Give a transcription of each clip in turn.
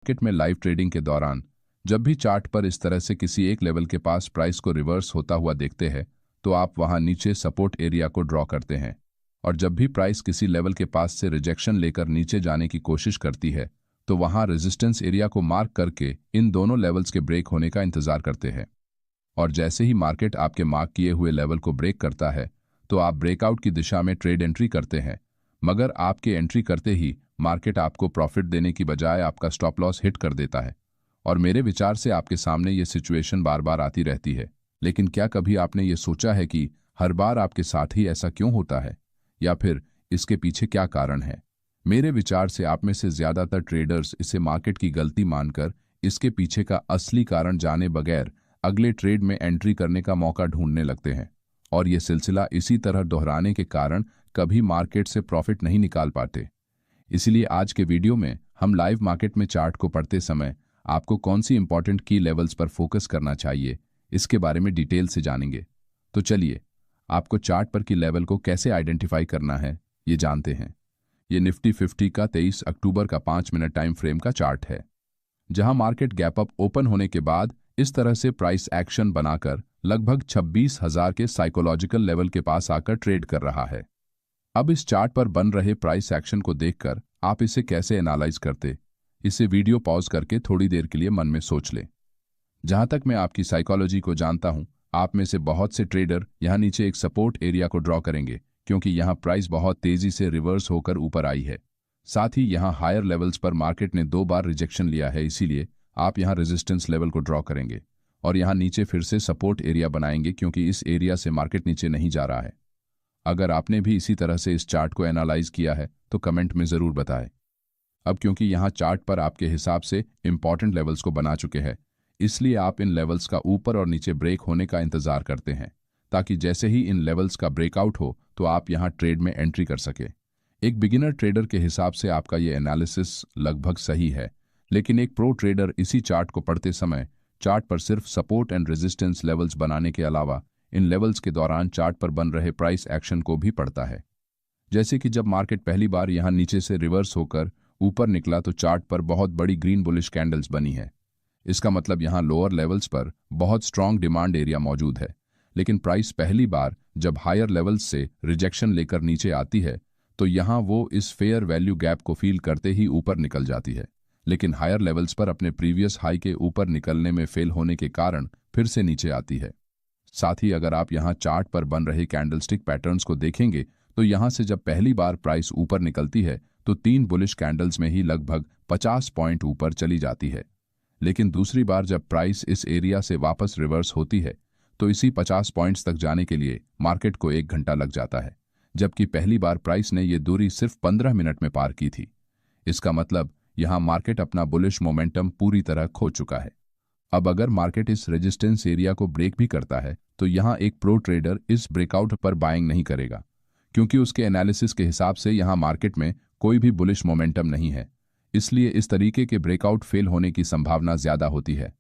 Market में live trading के दौरान जब भी चार्ट पर इस तरह से किसी एक लेवल के पास प्राइस को रिवर्स होता हुआ देखते हैं तो आप वहां नीचे सपोर्ट एरिया को ड्रॉ करते हैं, और जब भी प्राइस किसी लेवल के पास से रिजेक्शन लेकर नीचे जाने की कोशिश करती है तो वहां रेजिस्टेंस एरिया को मार्क करके इन दोनों लेवल्स के ब्रेक होने का इंतजार करते हैं। और जैसे ही मार्केट आपके मार्क किए हुए लेवल को ब्रेक करता है तो आप ब्रेकआउट की दिशा में ट्रेड एंट्री करते हैं, मगर आपके एंट्री करते ही मार्केट आपको प्रॉफिट देने की बजाय आपका स्टॉप लॉस हिट कर देता है। और मेरे विचार से आपके सामने ये सिचुएशन बार बार आती रहती है, लेकिन क्या कभी आपने ये सोचा है कि हर बार आपके साथ ही ऐसा क्यों होता है, या फिर इसके पीछे क्या कारण है? मेरे विचार से आप में से ज्यादातर ट्रेडर्स इसे मार्केट की गलती मानकर इसके पीछे का असली कारण जाने बगैर अगले ट्रेड में एंट्री करने का मौका ढूंढने लगते हैं, और ये सिलसिला इसी तरह दोहराने के कारण कभी मार्केट से प्रॉफिट नहीं निकाल पाते। इसलिए आज के वीडियो में हम लाइव मार्केट में चार्ट को पढ़ते समय आपको कौन सी इंपॉर्टेंट की लेवल्स पर फोकस करना चाहिए, इसके बारे में डिटेल से जानेंगे। तो चलिए आपको चार्ट पर की लेवल को कैसे आइडेंटिफाई करना है ये जानते हैं। ये निफ्टी 50 का 23 अक्टूबर का 5 मिनट टाइम फ्रेम का चार्ट है, जहां मार्केट गैप अप ओपन होने के बाद इस तरह से प्राइस एक्शन बनाकर लगभग 26,000 के साइकोलॉजिकल लेवल के पास आकर ट्रेड कर रहा है। अब इस चार्ट पर बन रहे प्राइस एक्शन को देखकर आप इसे कैसे एनालाइज करते, इसे वीडियो पॉज करके थोड़ी देर के लिए मन में सोच लें। जहां तक मैं आपकी साइकोलॉजी को जानता हूं, आप में से बहुत से ट्रेडर यहां नीचे एक सपोर्ट एरिया को ड्रॉ करेंगे, क्योंकि यहां प्राइस बहुत तेजी से रिवर्स होकर ऊपर आई है। साथ ही यहां हायर लेवल्स पर मार्केट ने 2 बार रिजेक्शन लिया है, इसीलिए आप यहां रेजिस्टेंस लेवल को ड्रॉ करेंगे और यहां नीचे फिर से सपोर्ट एरिया बनाएंगे, क्योंकि इस एरिया से मार्केट नीचे नहीं जा रहा है। अगर आपने भी इसी तरह से इस चार्ट को एनालाइज किया है तो कमेंट में ज़रूर बताएं। अब क्योंकि यहाँ चार्ट पर आपके हिसाब से इंपॉर्टेंट लेवल्स को बना चुके हैं, इसलिए आप इन लेवल्स का ऊपर और नीचे ब्रेक होने का इंतजार करते हैं, ताकि जैसे ही इन लेवल्स का ब्रेकआउट हो तो आप यहाँ ट्रेड में एंट्री कर सके। एक बिगिनर ट्रेडर के हिसाब से आपका ये एनालिसिस लगभग सही है, लेकिन एक प्रो ट्रेडर इसी चार्ट को पढ़ते समय चार्ट पर सिर्फ सपोर्ट एंड रेजिस्टेंस लेवल्स बनाने के अलावा इन लेवल्स के दौरान चार्ट पर बन रहे प्राइस एक्शन को भी पढ़ता है। जैसे कि जब मार्केट पहली बार यहां नीचे से रिवर्स होकर ऊपर निकला तो चार्ट पर बहुत बड़ी ग्रीन बुलिश कैंडल्स बनी है। इसका मतलब यहां लोअर लेवल्स पर बहुत स्ट्रांग डिमांड एरिया मौजूद है, लेकिन प्राइस पहली बार जब हायर लेवल्स से रिजेक्शन लेकर नीचे आती है तो यहां वो इस फेयर वैल्यू गैप को फील करते ही ऊपर निकल जाती है, लेकिन हायर लेवल्स पर अपने प्रीवियस हाई के ऊपर निकलने में फेल होने के कारण फिर से नीचे आती है। साथ ही अगर आप यहां चार्ट पर बन रहे कैंडलस्टिक पैटर्न्स को देखेंगे तो यहां से जब पहली बार प्राइस ऊपर निकलती है तो 3 बुलिश कैंडल्स में ही लगभग 50 पॉइंट ऊपर चली जाती है, लेकिन दूसरी बार जब प्राइस इस एरिया से वापस रिवर्स होती है तो इसी 50 पॉइंट्स तक जाने के लिए मार्केट को 1 घंटा लग जाता है, जबकि पहली बार प्राइस ने ये दूरी सिर्फ 15 मिनट में पार की थी। इसका मतलब यहां मार्केट अपना बुलिश मोमेंटम पूरी तरह खो चुका है। अब अगर मार्केट इस रेजिस्टेंस एरिया को ब्रेक भी करता है तो यहां एक प्रो ट्रेडर इस ब्रेकआउट पर बाइंग नहीं करेगा, क्योंकि उसके एनालिसिस के हिसाब से यहां मार्केट में कोई भी बुलिश मोमेंटम नहीं है, इसलिए इस तरीके के ब्रेकआउट फेल होने की संभावना ज्यादा होती है।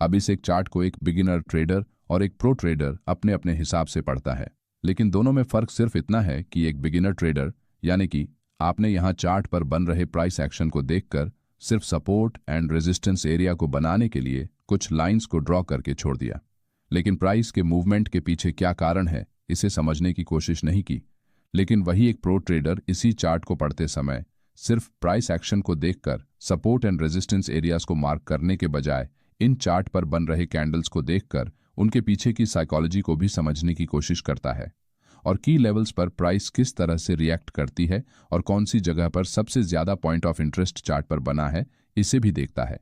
अब इस एक चार्ट को एक बिगिनर ट्रेडर और एक प्रो ट्रेडर अपने अपने हिसाब से पढ़ता है, लेकिन दोनों में फर्क सिर्फ इतना है कि एक बिगिनर ट्रेडर यानी कि आपने यहां चार्ट पर बन रहे प्राइस एक्शन को देखकर सिर्फ सपोर्ट एंड रेजिस्टेंस एरिया को बनाने के लिए कुछ लाइंस को ड्रॉ करके छोड़ दिया, लेकिन प्राइस के मूवमेंट के पीछे क्या कारण है इसे समझने की कोशिश नहीं की। लेकिन वही एक प्रो ट्रेडर इसी चार्ट को पढ़ते समय सिर्फ प्राइस एक्शन को देखकर सपोर्ट एंड रेजिस्टेंस एरियाज को मार्क करने के बजाय इन चार्ट पर बन रहे कैंडल्स को देखकर उनके पीछे की साइकोलॉजी को भी समझने की कोशिश करता है, और की लेवल्स पर प्राइस किस तरह से रिएक्ट करती है और कौन सी जगह पर सबसे ज्यादा पॉइंट ऑफ इंटरेस्ट चार्ट पर बना है इसे भी देखता है।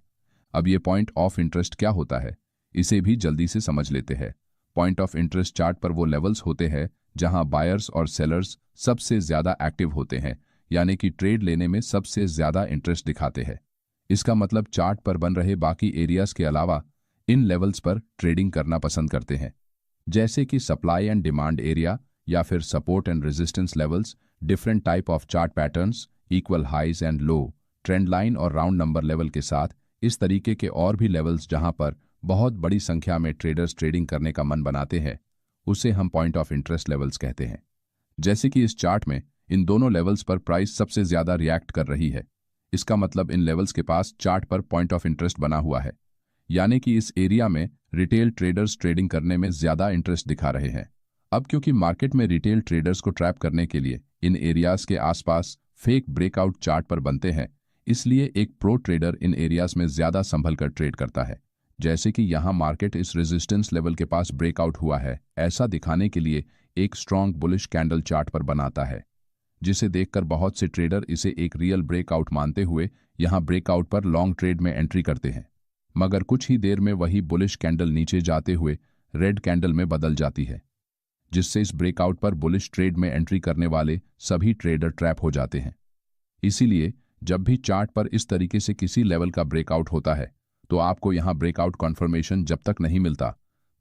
अब ये पॉइंट ऑफ इंटरेस्ट क्या होता है इसे भी जल्दी से समझ लेते हैं। पॉइंट ऑफ इंटरेस्ट चार्ट पर वो लेवल्स होते हैं जहां बायर्स और सेलर्स सबसे ज्यादा एक्टिव होते हैं, यानी कि ट्रेड लेने में सबसे ज्यादा इंटरेस्ट दिखाते हैं। इसका मतलब चार्ट पर बन रहे बाकी एरियाज के अलावा इन लेवल्स पर ट्रेडिंग करना पसंद करते हैं, जैसे कि सप्लाई एंड डिमांड एरिया या फिर support and resistance levels, different type of chart patterns, equal highs and low, trend line और राउंड नंबर लेवल के साथ इस तरीके के और भी लेवल्स जहां पर बहुत बड़ी संख्या में ट्रेडर्स ट्रेडिंग करने का मन बनाते हैं, उसे हम पॉइंट ऑफ इंटरेस्ट लेवल्स कहते हैं। जैसे कि इस चार्ट में इन दोनों लेवल्स पर प्राइस सबसे ज्यादा रिएक्ट कर रही है, इसका मतलब इन लेवल्स के पास चार्ट पर पॉइंट ऑफ इंटरेस्ट बना हुआ है, यानी कि इस एरिया में रिटेल ट्रेडर्स ट्रेडिंग करने में ज्यादा इंटरेस्ट दिखा रहे हैं। अब क्योंकि मार्केट में रिटेल ट्रेडर्स को ट्रैप करने के लिए इन एरियाज के आसपास फेक ब्रेकआउट चार्ट पर बनते हैं, इसलिए एक प्रो ट्रेडर इन एरियाज में ज्यादा संभल कर ट्रेड करता है। जैसे कि यहाँ मार्केट इस रेजिस्टेंस लेवल के पास ब्रेकआउट हुआ है, ऐसा दिखाने के लिए एक स्ट्रॉन्ग बुलिश कैंडल चार्ट पर बनाता है, जिसे देखकर बहुत से ट्रेडर इसे एक रियल ब्रेकआउट मानते हुए यहाँ ब्रेकआउट पर लॉन्ग ट्रेड में एंट्री करते हैं। मगर कुछ ही देर में वही बुलिश कैंडल नीचे जाते हुए रेड कैंडल में बदल जाती है, जिससे इस ब्रेकआउट पर बुलिश ट्रेड में एंट्री करने वाले सभी ट्रेडर ट्रैप हो जाते हैं। इसीलिए जब भी चार्ट पर इस तरीके से किसी लेवल का ब्रेकआउट होता है, तो आपको यहां ब्रेकआउट कन्फर्मेशन जब तक नहीं मिलता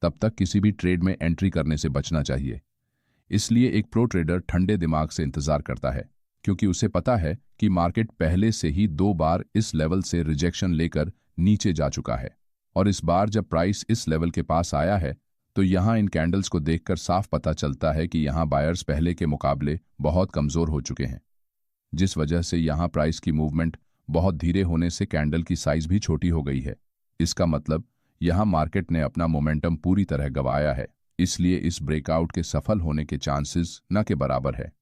तब तक किसी भी ट्रेड में एंट्री करने से बचना चाहिए। इसलिए एक प्रो ट्रेडर ठंडे दिमाग से इंतजार करता है, क्योंकि उसे पता है कि मार्केट पहले से ही 2 बार इस लेवल से रिजेक्शन लेकर नीचे जा चुका है, और इस बार जब प्राइस इस लेवल के पास आया है तो यहां इन कैंडल्स को देखकर साफ पता चलता है कि यहां बायर्स पहले के मुकाबले बहुत कमजोर हो चुके हैं, जिस वजह से यहां प्राइस की मूवमेंट बहुत धीरे होने से कैंडल की साइज भी छोटी हो गई है। इसका मतलब यहां मार्केट ने अपना मोमेंटम पूरी तरह गंवाया है, इसलिए इस ब्रेकआउट के सफल होने के चांसेस न के बराबर है।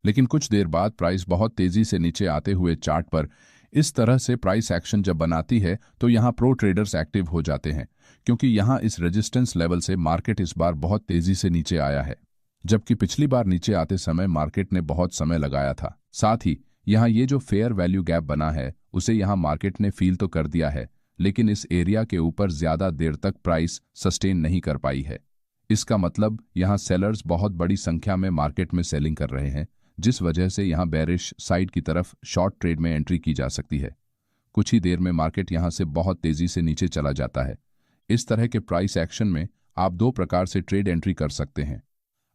लेकिन कुछ देर बाद प्राइस बहुत तेजी से नीचे आते हुए चार्ट पर इस तरह से प्राइस एक्शन जब बनाती है तो यहां प्रो ट्रेडर्स एक्टिव हो जाते हैं, क्योंकि यहां इस रेजिस्टेंस लेवल से मार्केट इस बार बहुत तेजी से नीचे आया है, जबकि पिछली बार नीचे आते समय मार्केट ने बहुत समय लगाया था। साथ ही यहां ये जो फेयर वैल्यू गैप बना है उसे यहां मार्केट ने फील तो कर दिया है, लेकिन इस एरिया के ऊपर ज्यादा देर तक प्राइस सस्टेन नहीं कर पाई है। इसका मतलब यहां सेलर्स बहुत बड़ी संख्या में मार्केट में सेलिंग कर रहे हैं, जिस वजह से यहां बेरिश साइड की तरफ शॉर्ट ट्रेड में एंट्री की जा सकती है। कुछ ही देर में मार्केट यहां से बहुत तेजी से नीचे चला जाता है। इस तरह के प्राइस एक्शन में आप 2 प्रकार से ट्रेड एंट्री कर सकते हैं।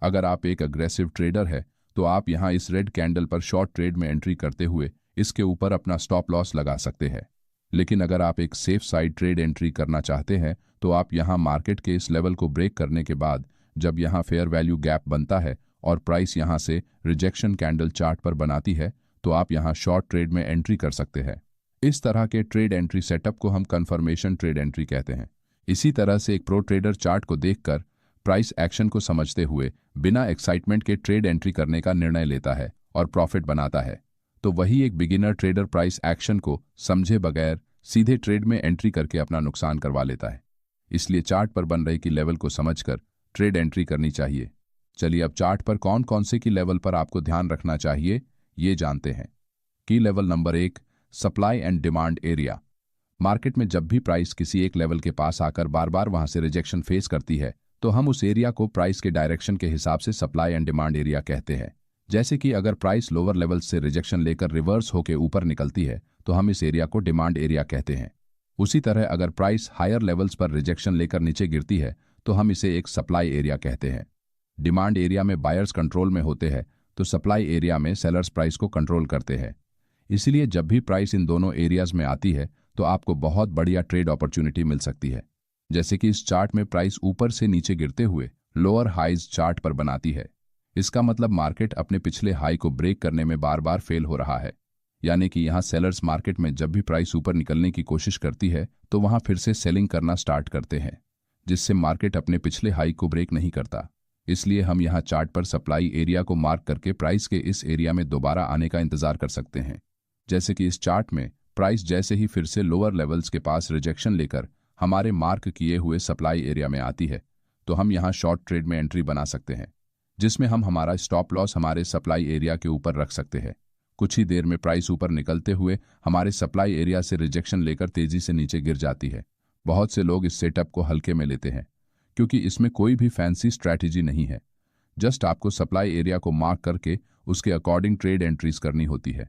अगर आप एक अग्रेसिव ट्रेडर है तो आप यहां इस रेड कैंडल पर शॉर्ट ट्रेड में एंट्री करते हुए इसके ऊपर अपना स्टॉप लॉस लगा सकते हैं। लेकिन अगर आप एक सेफ साइड ट्रेड एंट्री करना चाहते हैं तो आप यहां मार्केट के इस लेवल को ब्रेक करने के बाद जब यहां फेयर वैल्यू गैप बनता है और प्राइस यहां से रिजेक्शन कैंडल चार्ट पर बनाती है, तो आप यहां शॉर्ट ट्रेड में एंट्री कर सकते हैं। इस तरह के ट्रेड एंट्री सेटअप को हम कन्फर्मेशन ट्रेड एंट्री कहते हैं। इसी तरह से एक प्रो ट्रेडर चार्ट को देखकर प्राइस एक्शन को समझते हुए बिना एक्साइटमेंट के ट्रेड एंट्री करने का निर्णय लेता है और प्रॉफिट बनाता है, तो वही एक बिगिनर ट्रेडर प्राइस एक्शन को समझे बगैर सीधे ट्रेड में एंट्री करके अपना नुकसान करवा लेता है। इसलिए चार्ट पर बन रही की लेवल को समझकर ट्रेड एंट्री करनी चाहिए। चलिए अब चार्ट पर कौन कौन से की लेवल पर आपको ध्यान रखना चाहिए ये जानते हैं। की level number 1, supply and demand area. Market में जब भी प्राइस किसी एक लेवल के पास आकर बार बार वहां से रिजेक्शन फेस करती है तो हम उस एरिया को प्राइस के डायरेक्शन के हिसाब से सप्लाई एंड डिमांड एरिया कहते हैं। जैसे कि अगर प्राइस लोअर लेवल से रिजेक्शन लेकर रिवर्स होकर ऊपर निकलती है तो हम इस एरिया को डिमांड एरिया कहते हैं। उसी तरह अगर प्राइस हायर लेवल्स पर रिजेक्शन लेकर नीचे गिरती है तो हम इसे एक सप्लाई एरिया कहते हैं। डिमांड एरिया में बायर्स कंट्रोल में होते हैं तो सप्लाई एरिया में सेलर्स प्राइस को कंट्रोल करते हैं। इसलिए जब भी प्राइस इन दोनों एरियाज में आती है तो आपको बहुत बढ़िया ट्रेड अपॉर्चुनिटी मिल सकती है। जैसे कि इस चार्ट में प्राइस ऊपर से नीचे गिरते हुए लोअर हाइज चार्ट पर बनाती है। इसका मतलब मार्केट अपने पिछले हाई को ब्रेक करने में बार बार फेल हो रहा है, यानी कि यहां सेलर्स मार्केट में जब भी प्राइस ऊपर निकलने की कोशिश करती है तो वहां फिर से सेलिंग करना स्टार्ट करते हैं, जिससे मार्केट अपने पिछले हाई को ब्रेक नहीं करता। इसलिए हम यहां चार्ट पर सप्लाई एरिया को मार्क करके प्राइस के इस एरिया में दोबारा आने का इंतजार कर सकते हैं। जैसे कि इस चार्ट में प्राइस जैसे ही फिर से लोअर लेवल्स के पास रिजेक्शन लेकर हमारे मार्क किए हुए सप्लाई एरिया में आती है तो हम यहां शॉर्ट ट्रेड में एंट्री बना सकते हैं, जिसमें हम हमारा स्टॉप लॉस हमारे सप्लाई एरिया के ऊपर रख सकते हैं। कुछ ही देर में प्राइस ऊपर निकलते हुए हमारे सप्लाई एरिया से रिजेक्शन लेकर तेजी से नीचे गिर जाती है। बहुत से लोग इस सेटअप को हल्के में लेते हैं क्योंकि इसमें कोई भी फैंसी स्ट्रैटेजी नहीं है, जस्ट आपको सप्लाई एरिया को मार्क करके उसके अकॉर्डिंग ट्रेड एंट्रीज करनी होती है।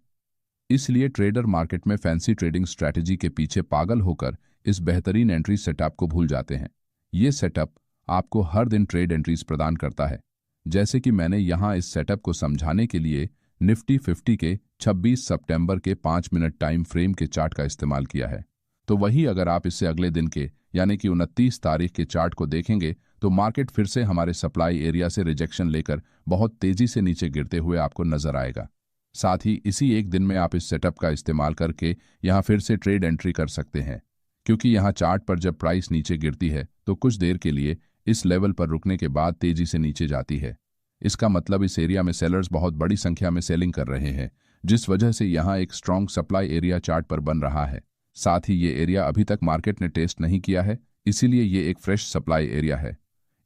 इसलिए ट्रेडर मार्केट में फैंसी ट्रेडिंग स्ट्रैटेजी के पीछे पागल होकर इस बेहतरीन एंट्री सेटअप को भूल जाते हैं। ये सेटअप आपको हर दिन ट्रेड एंट्रीज प्रदान करता है। जैसे कि मैंने यहाँ इस सेटअप को समझाने के लिए निफ्टी 50 के 26 सितंबर के 5 मिनट टाइम फ्रेम के चार्ट का इस्तेमाल किया है। तो वही अगर आप इससे अगले दिन के यानी कि 29 तारीख के चार्ट को देखेंगे तो मार्केट फिर से हमारे सप्लाई एरिया से रिजेक्शन लेकर बहुत तेजी से नीचे गिरते हुए आपको नजर आएगा। साथ ही इसी एक दिन में आप इस सेटअप का इस्तेमाल करके यहाँ फिर से ट्रेड एंट्री कर सकते हैं, क्योंकि यहाँ चार्ट पर जब प्राइस नीचे गिरती है तो कुछ देर के लिए इस लेवल पर रुकने के बाद तेजी से नीचे जाती है। इसका मतलब इस एरिया में सेलर्स बहुत बड़ी संख्या में सेलिंग कर रहे हैं, जिस वजह से यहाँ एक स्ट्रॉन्ग सप्लाई एरिया चार्ट पर बन रहा है। साथ ही ये एरिया अभी तक मार्केट ने टेस्ट नहीं किया है, इसीलिए ये एक फ्रेश सप्लाई एरिया है।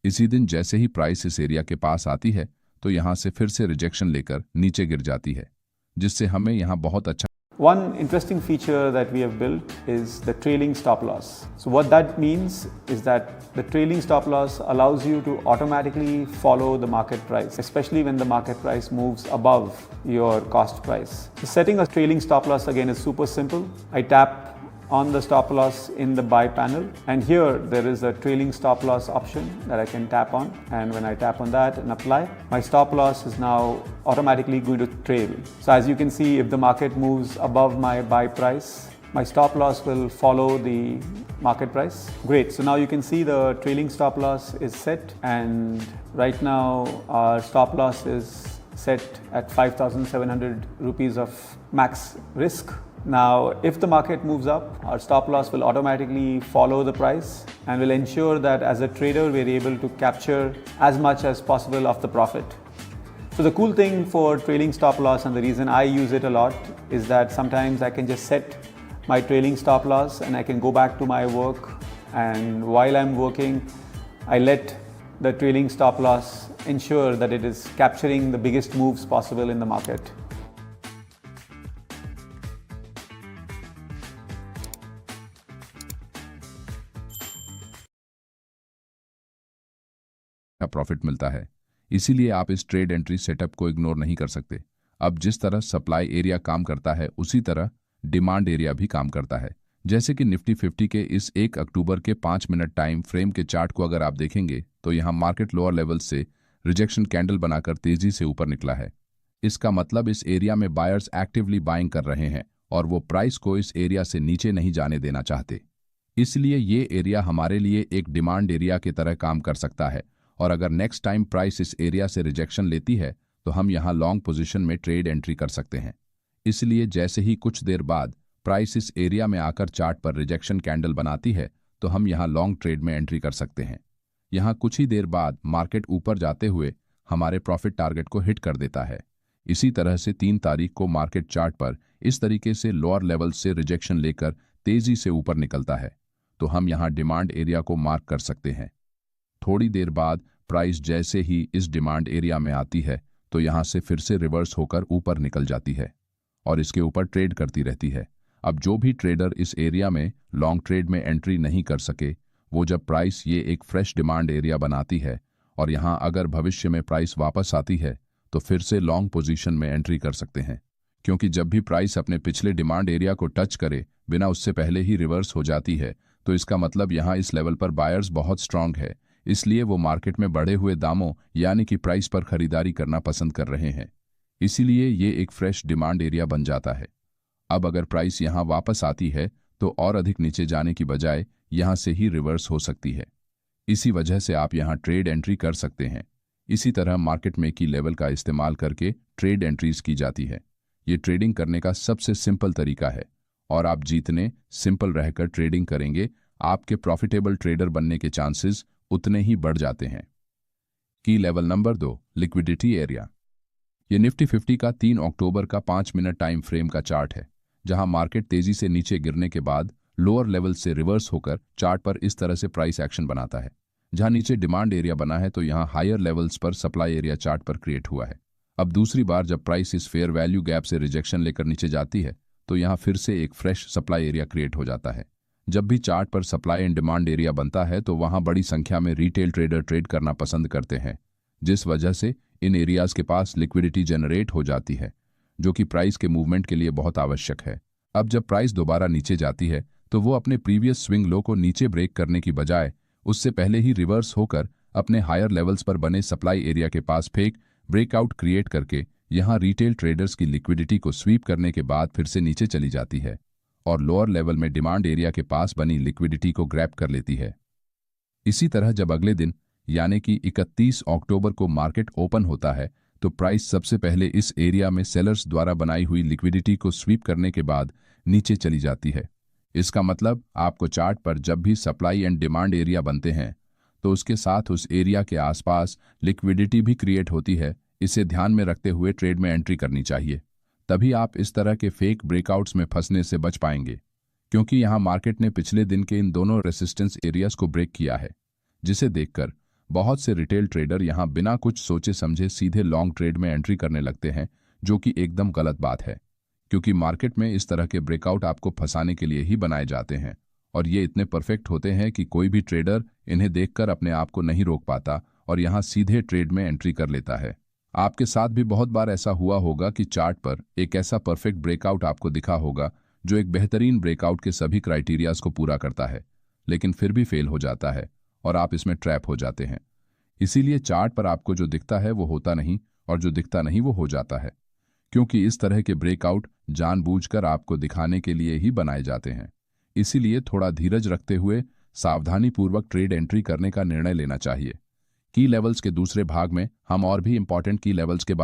इसी दिन जैसे ही प्राइस इस एरिया के पास आती है तो यहाँ से फिर से रिजेक्शन लेकर नीचे गिर जाती है, जिससे हमें यहाँ बहुत अच्छा। One interesting feature that we have built is the trailing stop loss. So what that means is that the trailing stop loss allows you to automatically follow the market price, especially when the market price moves above your cost price. So setting a trailing stop loss again is super simple. I tap on the stop loss in the buy panel, and here there is a trailing stop loss option that I can tap on, and when I tap on that and apply, my stop loss is now automatically going to trail. So as you can see, if the market moves above my buy price, my stop loss will follow the market price. Great, so now you can see the trailing stop loss is set, and right now our stop loss is set at 5,700 rupees of max risk. Now, if the market moves up, our stop loss will automatically follow the price and will ensure that as a trader, we're able to capture as much as possible of the profit. So the cool thing for trailing stop loss, and the reason I use it a lot, is that sometimes I can just set my trailing stop loss and I can go back to my work, and while I'm working, I let the trailing stop loss ensure that it is capturing the biggest moves possible in the market. Profit मिलता है, इसीलिए आप इस trade entry setup को ignore नहीं कर सकते। अब जिस तरह सप्लाई एरिया काम करता है उसी तरह डिमांड एरिया भी काम करता है। जैसे कि निफ्टी 50 के इस 1 अक्टूबर के 5 मिनट टाइम फ्रेम के चार्ट को अगर आप देखेंगे तो यहाँ मार्केट लोअर लेवल से रिजेक्शन कैंडल बनाकर तेजी से ऊपर निकला है। इसका मतलब इस एरिया में बायर्स एक्टिवली बाइंग कर रहे हैं और वो प्राइस को इस एरिया से नीचे नहीं जाने देना चाहते। इसलिए ये एरिया हमारे लिए एक डिमांड एरिया की तरह काम कर सकता है, और अगर नेक्स्ट टाइम प्राइस इस एरिया से रिजेक्शन लेती है तो हम यहाँ लॉन्ग पोजीशन में ट्रेड एंट्री कर सकते हैं। इसलिए जैसे ही कुछ देर बाद प्राइस इस एरिया में आकर चार्ट पर रिजेक्शन कैंडल बनाती है तो हम यहाँ लॉन्ग ट्रेड में एंट्री कर सकते हैं। यहाँ कुछ ही देर बाद मार्केट ऊपर जाते हुए हमारे प्रॉफिट टारगेट को हिट कर देता है। इसी तरह से 3 तारीख को मार्केट चार्ट पर इस तरीके से लोअर लेवल से रिजेक्शन लेकर तेजी से ऊपर निकलता है तो हम यहाँ डिमांड एरिया को मार्क कर सकते हैं। थोड़ी देर बाद प्राइस जैसे ही इस डिमांड एरिया में आती है तो यहाँ से फिर से रिवर्स होकर ऊपर निकल जाती है और इसके ऊपर ट्रेड करती रहती है। अब जो भी ट्रेडर इस एरिया में लॉन्ग ट्रेड में एंट्री नहीं कर सके, वो जब प्राइस ये एक फ्रेश डिमांड एरिया बनाती है और यहाँ अगर भविष्य में प्राइस वापस आती है तो फिर से लॉन्ग पोजीशन में एंट्री कर सकते हैं, क्योंकि जब भी प्राइस अपने पिछले डिमांड एरिया को टच करे बिना उससे पहले ही रिवर्स हो जाती है तो इसका मतलब यहाँ इस लेवल पर बायर्स बहुत स्ट्रांग है, इसलिए वो मार्केट में बढ़े हुए दामों यानी कि प्राइस पर खरीदारी करना पसंद कर रहे हैं। इसीलिए ये एक फ्रेश डिमांड एरिया बन जाता है। अब अगर प्राइस यहाँ वापस आती है तो और अधिक नीचे जाने की बजाय यहाँ से ही रिवर्स हो सकती है। इसी वजह से आप यहाँ ट्रेड एंट्री कर सकते हैं। इसी तरह मार्केट में की लेवल का इस्तेमाल करके ट्रेड एंट्रीज की जाती है। ये ट्रेडिंग करने का सबसे सिंपल तरीका है और आप जितने सिंपल रहकर ट्रेडिंग करेंगे आपके प्रॉफिटेबल ट्रेडर बनने के चांसेस उतने ही बढ़ जाते हैं। की लेवल नंबर 2, लिक्विडिटी एरिया। ये निफ्टी 50 का 3 अक्टूबर का 5 मिनट टाइम फ्रेम का चार्ट है, जहां मार्केट तेजी से नीचे गिरने के बाद लोअर लेवल से रिवर्स होकर चार्ट पर इस तरह से प्राइस एक्शन बनाता है। जहां नीचे डिमांड एरिया बना है तो यहां हायर लेवल्स पर सप्लाई एरिया चार्ट पर क्रिएट हुआ है। अब दूसरी बार जब प्राइस इस फेयर वैल्यू गैप से रिजेक्शन लेकर नीचे जाती है तो यहां फिर से एक फ्रेश सप्लाई एरिया क्रिएट हो जाता है। जब भी चार्ट पर सप्लाई एंड डिमांड एरिया बनता है तो वहां बड़ी संख्या में रिटेल ट्रेडर ट्रेड करना पसंद करते हैं, जिस वजह से इन एरियाज के पास लिक्विडिटी जनरेट हो जाती है, जो कि प्राइस के मूवमेंट के लिए बहुत आवश्यक है। अब जब प्राइस दोबारा नीचे जाती है तो वो अपने प्रीवियस स्विंग लो को नीचे ब्रेक करने की बजाय उससे पहले ही रिवर्स होकर अपने हायर लेवल्स पर बने सप्लाई एरिया के पास फेक ब्रेकआउट क्रिएट करके यहाँ रिटेल ट्रेडर्स की लिक्विडिटी को स्वीप करने के बाद फिर से नीचे चली जाती है और लोअर लेवल में डिमांड एरिया के पास बनी लिक्विडिटी को ग्रैब कर लेती है। इसी तरह जब अगले दिन यानी कि 31 अक्टूबर को मार्केट ओपन होता है तो प्राइस सबसे पहले इस एरिया में सेलर्स द्वारा बनाई हुई लिक्विडिटी को स्वीप करने के बाद नीचे चली जाती है। इसका मतलब आपको चार्ट पर जब भी सप्लाई एंड डिमांड एरिया बनते हैं तो उसके साथ उस एरिया के आसपास लिक्विडिटी भी क्रिएट होती है। इसे ध्यान में रखते हुए ट्रेड में एंट्री करनी चाहिए, तभी आप इस तरह के फेक ब्रेकआउट्स में फंसने से बच पाएंगे, क्योंकि यहां मार्केट ने पिछले दिन के इन दोनों रेसिस्टेंस एरियाज को ब्रेक किया है, जिसे देखकर बहुत से रिटेल ट्रेडर यहां बिना कुछ सोचे समझे सीधे लॉन्ग ट्रेड में एंट्री करने लगते हैं, जो कि एकदम गलत बात है, क्योंकि मार्केट में इस तरह के ब्रेकआउट आपको फंसाने के लिए ही बनाए जाते हैं और ये इतने परफेक्ट होते हैं कि कोई भी ट्रेडर इन्हें देखकर अपने आप को नहीं रोक पाता और यहां सीधे ट्रेड में एंट्री कर लेता है। आपके साथ भी बहुत बार ऐसा हुआ होगा कि चार्ट पर एक ऐसा परफेक्ट ब्रेकआउट आपको दिखा होगा जो एक बेहतरीन ब्रेकआउट के सभी क्राइटेरियाज को पूरा करता है, लेकिन फिर भी फेल हो जाता है और आप इसमें ट्रैप हो जाते हैं। इसीलिए चार्ट पर आपको जो दिखता है वो होता नहीं और जो दिखता नहीं वो हो जाता है, क्योंकि इस तरह के ब्रेकआउट जानबूझकर आपको दिखाने के लिए ही बनाए जाते हैं। इसीलिए थोड़ा धीरज रखते हुए सावधानीपूर्वक ट्रेड एंट्री करने का निर्णय लेना चाहिए। की लेवल्स के दूसरे भाग में हम और भी इंपॉर्टेंट की लेवल्स के बारे